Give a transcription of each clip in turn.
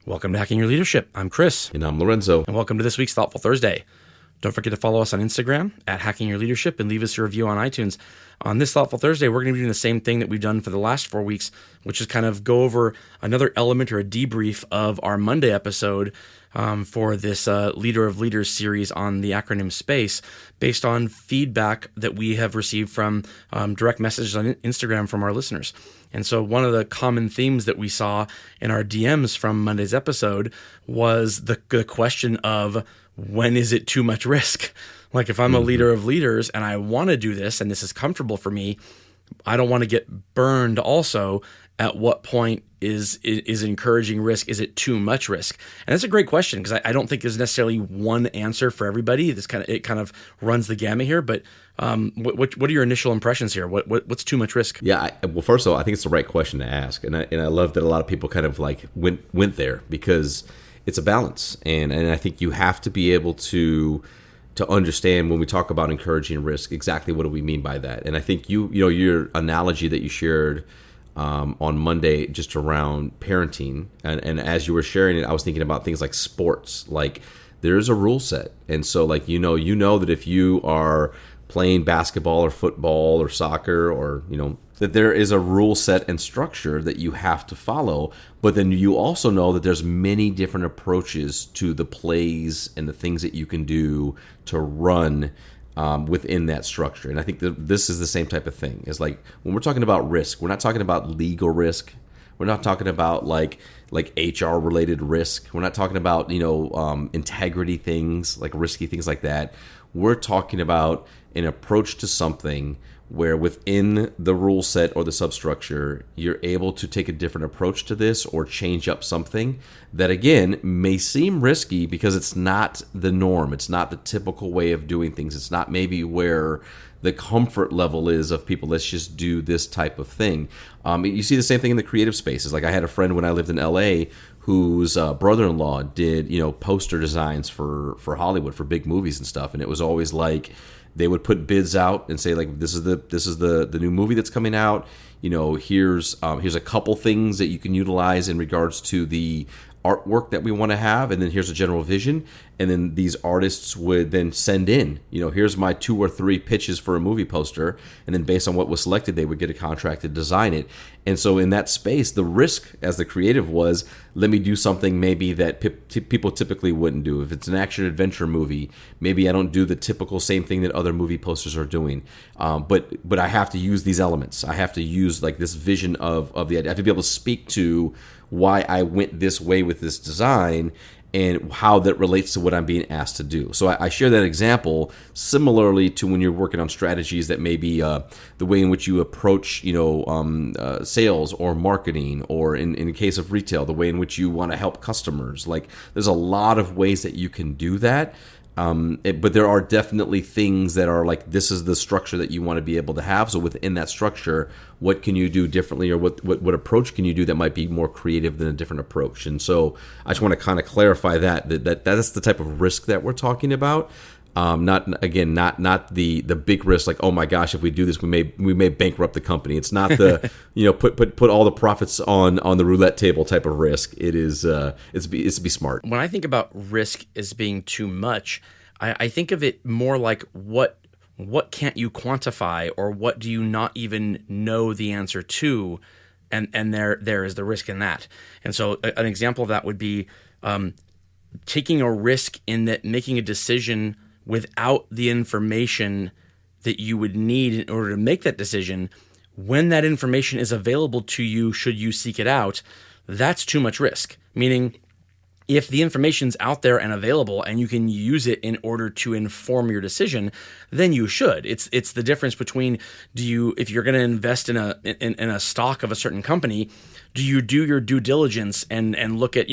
Welcome to Hacking Your Leadership. I'm Chris. And I'm Lorenzo. And welcome to this week's Thoughtful Thursday. Don't forget to follow us on Instagram at Hacking Your Leadership and leave us a review on iTunes. On this Thoughtful Thursday, we're going to be doing the same thing that we've done for the last 4 weeks, which is kind of go over another element or a debrief of our Monday episode for this Leader of Leaders series on the acronym SPACE, based on feedback that we have received from direct messages on Instagram from our listeners. And so one of the common themes that we saw in our DMs from Monday's episode was the question of, when is it too much risk? Like, if I'm a leader of leaders and I want to do this and this is comfortable for me, I don't want to get burned also. At what point is encouraging risk? Is it too much risk? And that's a great question, because I don't think there's necessarily one answer for everybody. It kind of runs the gamut here. But what are your initial impressions here? What's too much risk? Yeah, well, first of all, I think it's the right question to ask, and I love that a lot of people kind of like went there, because it's a balance, and I think you have to be able to understand, when we talk about encouraging risk, exactly what do we mean by that. And I think your analogy that you shared on Monday, just around parenting, and as you were sharing it, I was thinking about things like sports. Like, there's a rule set, and so like you know that if you are playing basketball or football or soccer, or that there is a rule set and structure that you have to follow. But then you also know that there's many different approaches to the plays and the things that you can do to run within that structure. And I think that this is the same type of thing. It's like, when we're talking about risk, we're not talking about legal risk. We're not talking about like HR related risk. We're not talking about integrity things, like risky things like that. We're talking about an approach to something where within the rule set or the substructure, you're able to take a different approach to this or change up something that, again, may seem risky because it's not the norm. It's not the typical way of doing things. It's not maybe where the comfort level is of people. Let's just do this type of thing. You see the same thing in the creative spaces. Like, I had a friend when I lived in LA whose brother-in-law did, poster designs for Hollywood, for big movies and stuff. And it was always like, they would put bids out and say, like, this is the new movie that's coming out. Here's a couple things that you can utilize in regards to the artwork that we want to have, and then here's a general vision. And then these artists would then send in, here's my 2 or 3 pitches for a movie poster, and then based on what was selected, they would get a contract to design it. And so in that space, the risk as the creative was, let me do something maybe that people typically wouldn't do. If it's an action adventure movie, maybe I don't do the typical same thing that other movie posters are doing. But I have to use these elements. I have to use like this vision of the idea. I have to be able to speak to why I went this way with this design and how that relates to what I'm being asked to do. So I share that example similarly to when you're working on strategies that may be the way in which you approach, sales or marketing, or in the case of retail, the way in which you want to help customers. Like, there's a lot of ways that you can do that. But there are definitely things that are like, this is the structure that you want to be able to have. So within that structure, what can you do differently, or what approach can you do that might be more creative than a different approach? And so I just want to kind of clarify that's the type of risk that we're talking about. Not the big risk, like, oh my gosh, if we do this, we may bankrupt the company. It's not the put all the profits on the roulette table type of risk. It is it's to be smart. When I think about risk as being too much, I think of it more like what can't you quantify, or what do you not even know the answer to, and there is the risk in that. And so an example of that would be taking a risk in that making a decision without the information that you would need in order to make that decision. When that information is available to you, should you seek it out, that's too much risk. Meaning, if the information's out there and available and you can use it in order to inform your decision, then you should. It's the difference between, if you're going to invest in a stock of a certain company, do you do your due diligence and look at,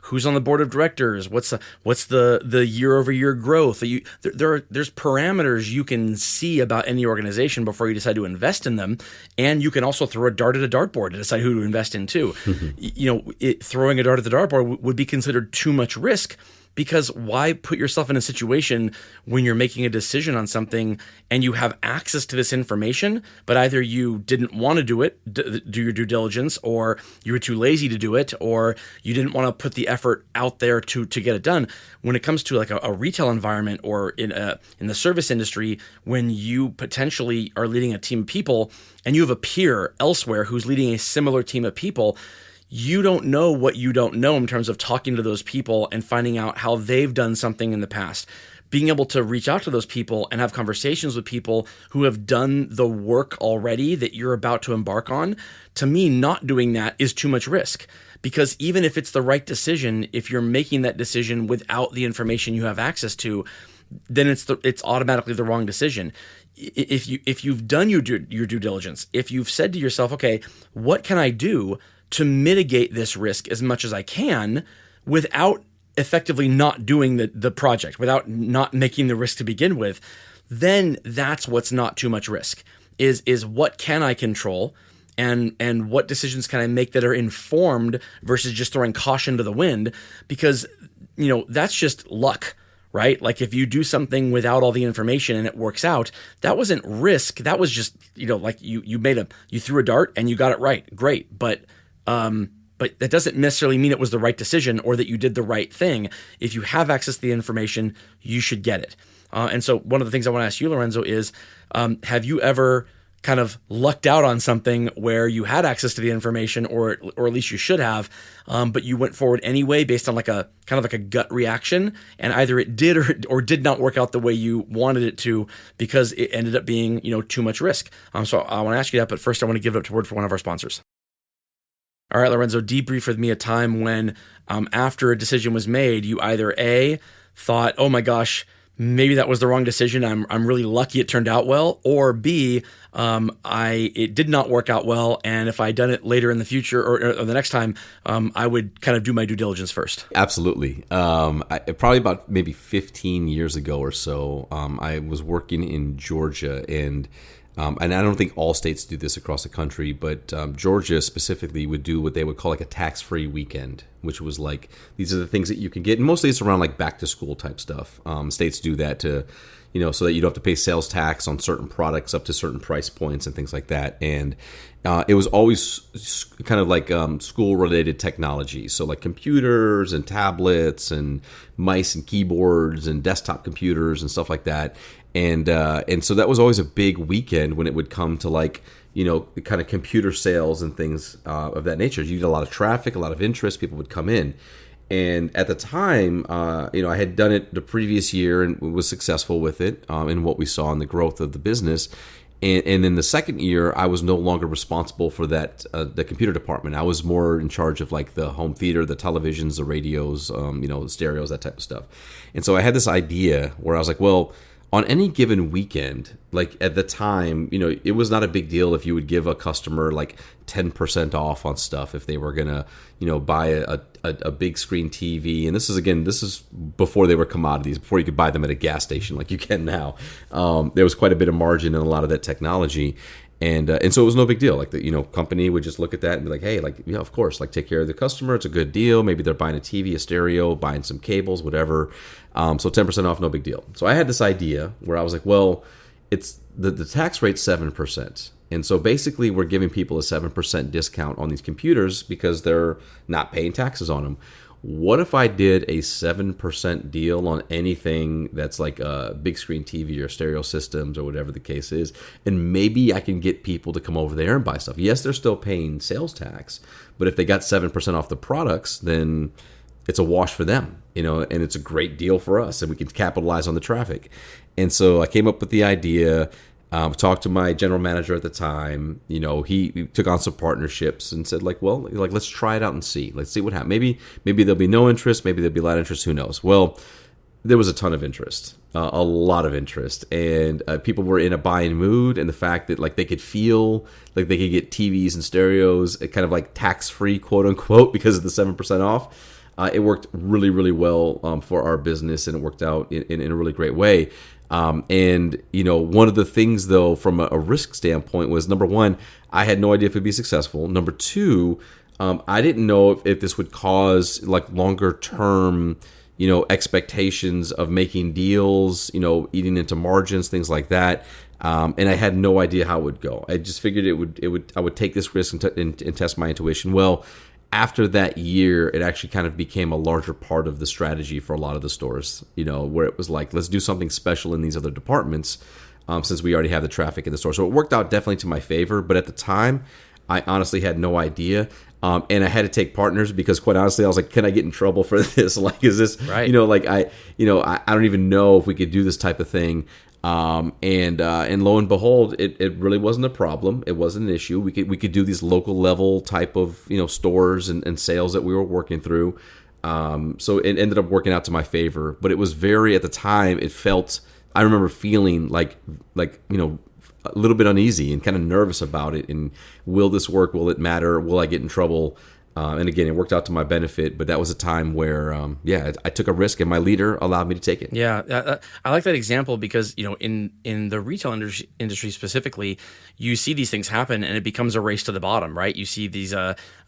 who's on the board of directors? What's the year over year growth? There's parameters you can see about any organization before you decide to invest in them, and you can also throw a dart at a dartboard to decide who to invest in too. Throwing a dart at the dartboard would be considered too much risk, Because why put yourself in a situation when you're making a decision on something and you have access to this information, but either you didn't want to do it, do your due diligence, or you were too lazy to do it, or you didn't want to put the effort out there to get it done. When it comes to like a retail environment or in the service industry, when you potentially are leading a team of people and you have a peer elsewhere who's leading a similar team of people, you don't know what you don't know in terms of talking to those people and finding out how they've done something in the past. Being able to reach out to those people and have conversations with people who have done the work already that you're about to embark on, to me, not doing that is too much risk. Because even if it's the right decision, if you're making that decision without the information you have access to, then it's automatically the wrong decision. If you've done your due diligence, if you've said to yourself, okay, what can I do to mitigate this risk as much as I can without effectively not doing the project, without not making the risk to begin with, then that's what's not too much risk, is what can I control and what decisions can I make that are informed versus just throwing caution to the wind, because, that's just luck. Right? Like if you do something without all the information and it works out, that wasn't risk. That was just, like you threw a dart and you got it right. Great. But that doesn't necessarily mean it was the right decision or that you did the right thing. If you have access to the information, you should get it. And so one of the things I want to ask you, Lorenzo, is have you ever kind of lucked out on something where you had access to the information, or at least you should have, but you went forward anyway based on like a kind of like a gut reaction, and either it did or did not work out the way you wanted it to because it ended up being too much risk. So I want to ask you that, but first I want to give it a word for one of our sponsors. All right, Lorenzo, debrief with me a time when after a decision was made, you either A, thought, oh my gosh, maybe that was the wrong decision, I'm really lucky it turned out well, or B, it did not work out well, and if I had done it later in the future or the next time, I would kind of do my due diligence first. Absolutely. Probably about maybe 15 years ago or so, I was working in Georgia, and I don't think all states do this across the country, but Georgia specifically would do what they would call like a tax-free weekend, which was like, these are the things that you can get. And mostly it's around like back to school type stuff. States do that to, so that you don't have to pay sales tax on certain products up to certain price points and things like that. And it was always kind of like school-related technology. So like computers and tablets and mice and keyboards and desktop computers and stuff like that. And so that was always a big weekend when it would come to like, the kind of computer sales and things of that nature. You get a lot of traffic, a lot of interest, people would come in. And at the time, I had done it the previous year and was successful with it in what we saw in the growth of the business. And in the second year, I was no longer responsible for that, the computer department. I was more in charge of like the home theater, the televisions, the radios, the stereos, that type of stuff. And so I had this idea where I was like, well, on any given weekend, like at the time, it was not a big deal if you would give a customer like 10% off on stuff if they were gonna, buy a big screen TV. And this is before they were commodities, before you could buy them at a gas station like you can now. There was quite a bit of margin in a lot of that technology. And so it was no big deal. Like the company would just look at that and be like, hey, like of course, like take care of the customer. It's a good deal. Maybe they're buying a TV, a stereo, buying some cables, whatever. So 10% off, no big deal. So I had this idea where I was like, well, it's the tax rate's 7%. And so basically we're giving people a 7% discount on these computers because they're not paying taxes on them. What if I did a 7% deal on anything that's like a big screen TV or stereo systems or whatever the case is? And maybe I can get people to come over there and buy stuff. Yes, they're still paying sales tax, but if they got 7% off the products, then it's a wash for them, and it's a great deal for us, and we can capitalize on the traffic. And so I came up with the idea. Talked to my general manager at the time. He took on some partnerships and said, like, well, like let's try it out and see. Let's see what happens. Maybe there'll be no interest. Maybe there'll be a lot of interest. Who knows? Well, there was a ton of interest, a lot of interest, and people were in a buying mood. And the fact that like they could feel like they could get TVs and stereos, kind of like tax-free, quote unquote, because of the 7% off. It worked really, really well for our business, and it worked out in a really great way. And one of the things, though, from a risk standpoint was, number one, I had no idea if it would be successful. Number two, I didn't know if this would cause like longer term, expectations of making deals, eating into margins, things like that. And I had no idea how it would go. I just figured I would take this risk and test my intuition. Well, after that year, it actually kind of became a larger part of the strategy for a lot of the stores, where it was like, let's do something special in these other departments, since we already have the traffic in the store. So it worked out definitely to my favor. But at the time, I honestly had no idea. And I had to take partners because, quite honestly, I was like, can I get in trouble for this? Like, is this, right? I don't even know if we could do this type of thing. And lo and behold, it really wasn't a problem. It wasn't an issue. We could do these local level type of, stores and sales that we were working through. So it ended up working out to my favor, but it was at the time, I remember feeling like, a little bit uneasy and kind of nervous about it. And will this work? Will it matter? Will I get in trouble? And again, it worked out to my benefit, but that was a time where, I took a risk and my leader allowed me to take it. Yeah, I like that example because, in the retail industry specifically, you see these things happen and it becomes a race to the bottom, right? You see these,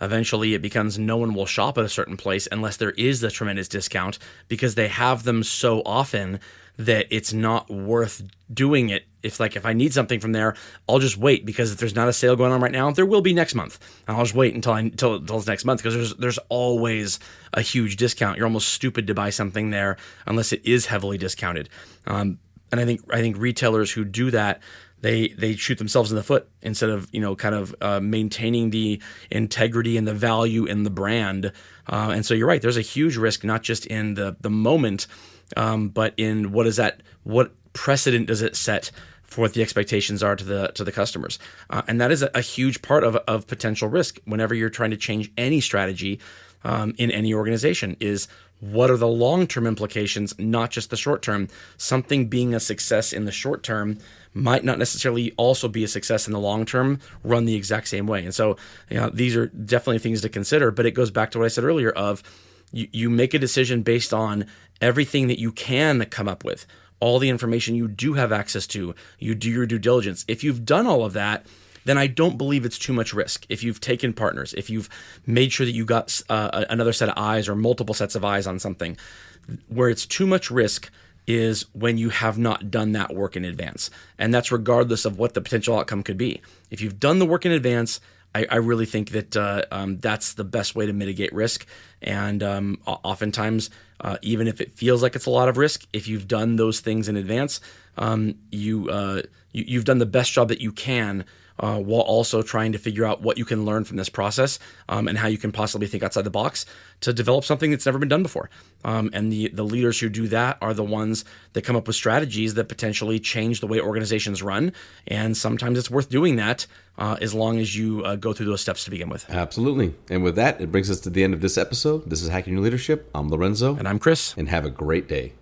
eventually it becomes no one will shop at a certain place unless there is the tremendous discount because they have them so often that it's not worth doing it. If I need something from there, I'll just wait because if there's not a sale going on right now, there will be next month. And I'll just wait until it's next month because there's always a huge discount. You're almost stupid to buy something there unless it is heavily discounted. And I think retailers who do that, they shoot themselves in the foot instead of maintaining the integrity and the value in the brand. And so you're right. There's a huge risk not just in the moment, but in what precedent does it set for what the expectations are to the customers, and that is a huge part of potential risk whenever you're trying to change any strategy in any organization. Is what are the long-term implications, not just the short-term? Something being a success in the short term might not necessarily also be a success in the long term, run the exact same way. And so, these are definitely things to consider. But it goes back to what I said earlier of you make a decision based on everything that you can come up with, all the information you do have access to, you do your due diligence. If you've done all of that, then I don't believe it's too much risk. If you've taken partners, if you've made sure that you got another set of eyes or multiple sets of eyes on something, where it's too much risk is when you have not done that work in advance. And that's regardless of what the potential outcome could be. If you've done the work in advance, I really think that that's the best way to mitigate risk. And oftentimes, even if it feels like it's a lot of risk, if you've done those things in advance, you've done the best job that you can, while also trying to figure out what you can learn from this process, and how you can possibly think outside the box to develop something that's never been done before. And the leaders who do that are the ones that come up with strategies that potentially change the way organizations run. And sometimes it's worth doing that as long as you go through those steps to begin with. Absolutely. And with that, it brings us to the end of this episode. This is Hacking Your Leadership. I'm Lorenzo. And I'm Chris. And have a great day.